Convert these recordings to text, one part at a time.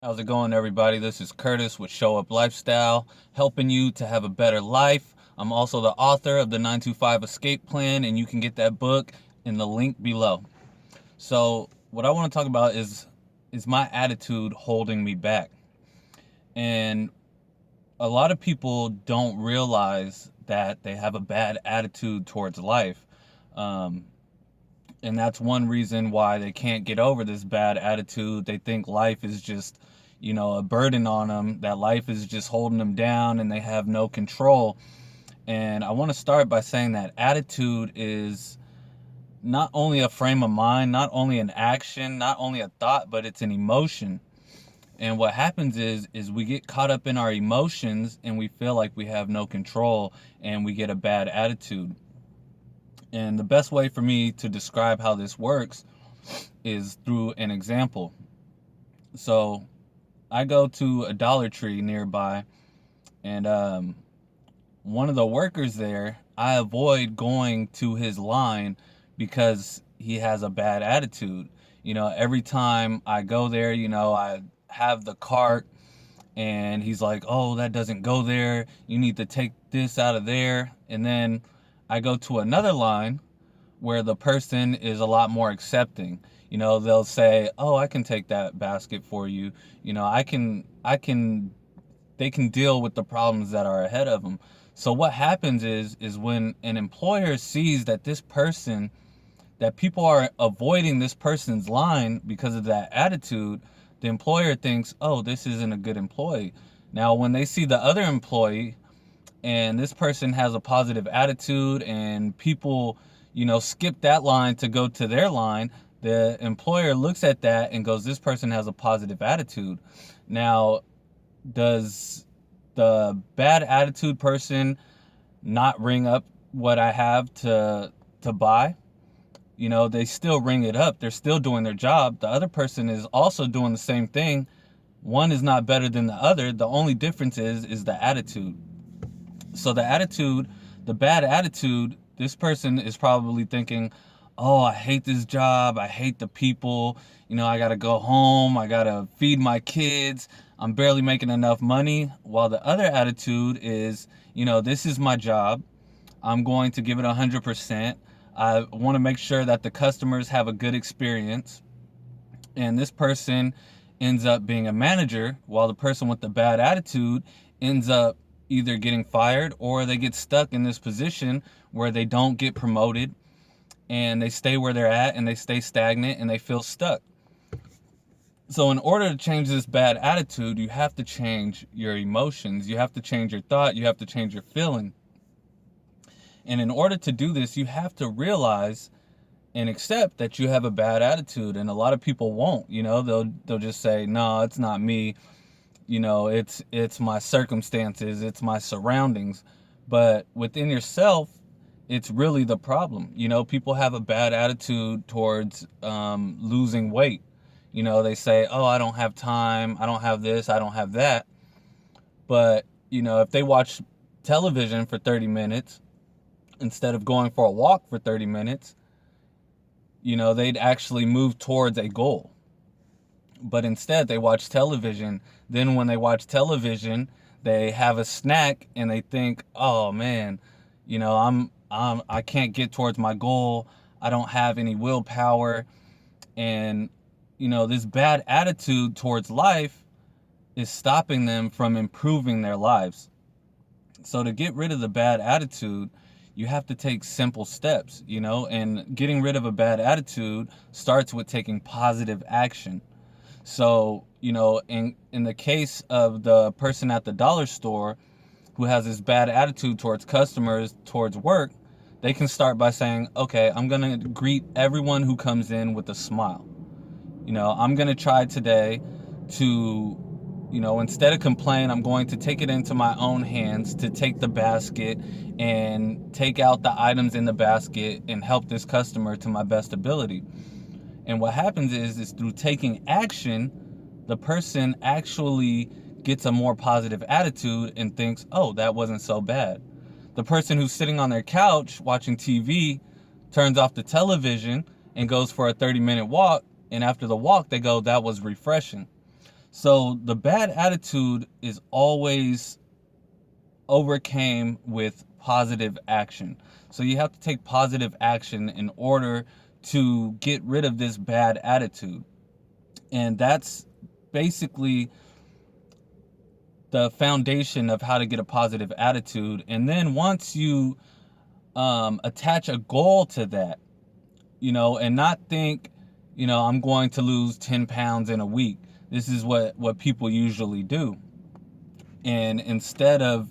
How's it going, everybody? This is Curtis with Show Up Lifestyle, helping you to have a better life. I'm also the author of the 925 Escape Plan, and you can get that book in the link below. So, what I want to talk about is my attitude holding me back. And a lot of people don't realize that they have a bad attitude towards life. Um, and that's one reason why they can't get over this bad attitude. They think life is just, a burden on them, that life is just holding them down and they have no control. And I want to start by saying that attitude is not only a frame of mind, not only an action, not only a thought, but it's an emotion. And what happens is we get caught up in our emotions and we feel like we have no control and we get a bad attitude. And the best way for me to describe how this works is through an example. So I go to a Dollar Tree nearby, and one of the workers there, I avoid going to his line because he has a bad attitude. Every time I go there, I have the cart, and he's like, "Oh, that doesn't go there. You need to take this out of there." And then I go to another line where the person is a lot more accepting. They'll say, "Oh, I can take that basket for you. I can they can deal with the problems that are ahead of them." So what happens is when an employer sees that people are avoiding this person's line because of that attitude, the employer thinks, "Oh, this isn't a good employee." Now, when they see the other employee and this person has a positive attitude and people, skip that line to go to their line, the employer looks at that and goes, this person has a positive attitude. Now, does the bad attitude person not ring up what I have to buy? They still ring it up. They're still doing their job. The other person is also doing the same thing. One is not better than the other. The only difference is the attitude. So the bad attitude, this person is probably thinking, "Oh, I hate this job. I hate the people. I got to go home. I got to feed my kids. I'm barely making enough money." While the other attitude is, this is my job. I'm going to give it 100%. I want to make sure that the customers have a good experience. And this person ends up being a manager, while the person with the bad attitude ends up either getting fired or they get stuck in this position where they don't get promoted and they stay where they're at and they stay stagnant and they feel stuck. So in order to change this bad attitude, you have to change your emotions, you have to change your thought, you have to change your feeling. And in order to do this, you have to realize and accept that you have a bad attitude. And a lot of people won't. They'll just say, "No, it's not me. It's my circumstances, it's my surroundings." But within yourself, it's really the problem. People have a bad attitude towards losing weight. They say, "Oh, I don't have time, I don't have this, I don't have that." But if they watch television for 30 minutes instead of going for a walk for 30 minutes, they'd actually move towards a goal. But instead, they watch television. Then when they watch television, they have a snack and they think, "Oh man, I can't get towards my goal. I don't have any willpower." And this bad attitude towards life is stopping them from improving their lives. So to get rid of the bad attitude, you have to take simple steps, and getting rid of a bad attitude starts with taking positive action. So, in the case of the person at the dollar store who has this bad attitude towards customers, towards work, they can start by saying, "Okay, I'm going to greet everyone who comes in with a smile. I'm going to try today to, instead of complain, I'm going to take it into my own hands to take the basket and take out the items in the basket and help this customer to my best ability." And what happens is through taking action, the person actually gets a more positive attitude and thinks, "Oh, that wasn't so bad." The person who's sitting on their couch watching TV turns off the television and goes for a 30-minute walk. And after the walk, they go, "That was refreshing." So the bad attitude is always overcame with positive action. So you have to take positive action in order to get rid of this bad attitude. And that's basically the foundation of how to get a positive attitude. And then once you attach a goal to that, and not think, I'm going to lose 10 pounds in a week. This is what people usually do. And instead of,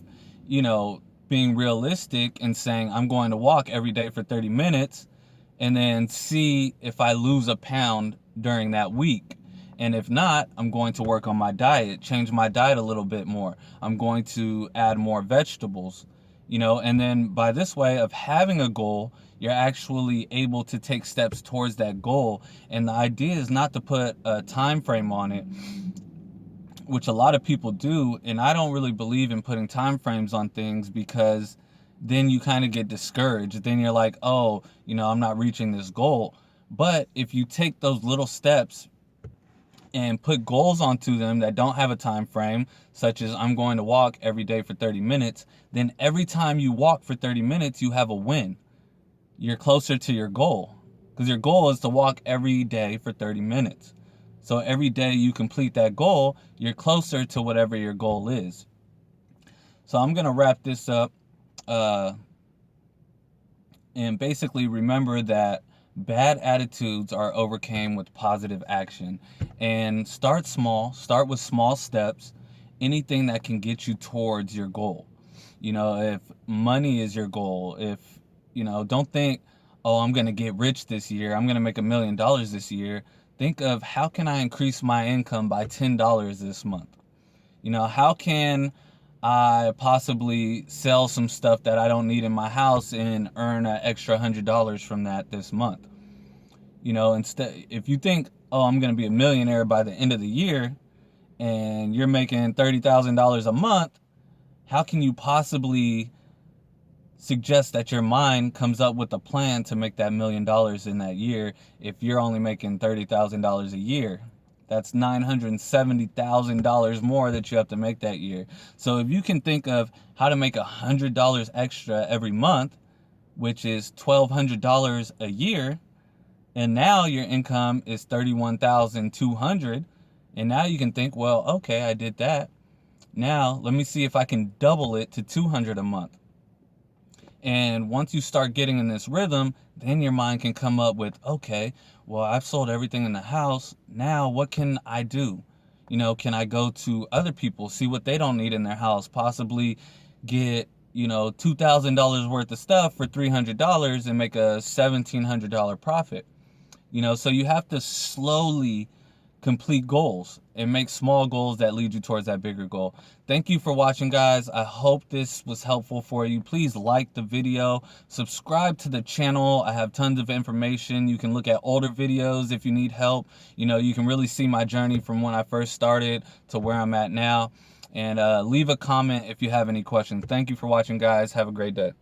being realistic and saying, I'm going to walk every day for 30 minutes and then see if I lose a pound during that week. And if not, I'm going to work on my diet, change my diet a little bit more. I'm going to add more vegetables, and then by this way of having a goal, you're actually able to take steps towards that goal. And the idea is not to put a time frame on it, which a lot of people do. And I don't really believe in putting time frames on things, because then you kind of get discouraged. Then you're like, oh, I'm not reaching this goal. But if you take those little steps and put goals onto them that don't have a time frame, such as I'm going to walk every day for 30 minutes, then every time you walk for 30 minutes, you have a win. You're closer to your goal, because your goal is to walk every day for 30 minutes. So every day you complete that goal, you're closer to whatever your goal is. So I'm going to wrap this up and basically remember that bad attitudes are overcome with positive action. And start small, start with small steps, anything that can get you towards your goal. If money is your goal, if, don't think, oh, I'm going to get rich this year, I'm going to make $1 million this year. Think of, how can I increase my income by $10 this month? How can I possibly sell some stuff that I don't need in my house and earn an extra $100 from that this month? Instead, if you think, oh, I'm going to be a millionaire by the end of the year, and you're making $30,000 a month, how can you possibly suggest that your mind comes up with a plan to make that $1 million in that year if you're only making $30,000 a year? That's $970,000 more that you have to make that year. So if you can think of how to make $100 extra every month, which is $1,200 a year, and now your income is $31,200, and now you can think, well, okay, I did that. Now let me see if I can double it to $200 a month. And once you start getting in this rhythm, then your mind can come up with, okay, well, I've sold everything in the house. Now what can I do? Can I go to other people, see what they don't need in their house, possibly get, $2,000 worth of stuff for $300 and make a $1,700 profit? So you have to slowly complete goals and make small goals that lead you towards that bigger goal. Thank you for watching, guys. I hope this was helpful for you. Please like the video, subscribe to the channel. I have tons of information. You can look at older videos if you need help. You can really see my journey from when I first started to where I'm at now. And leave a comment if you have any questions. Thank you for watching, guys. Have a great day.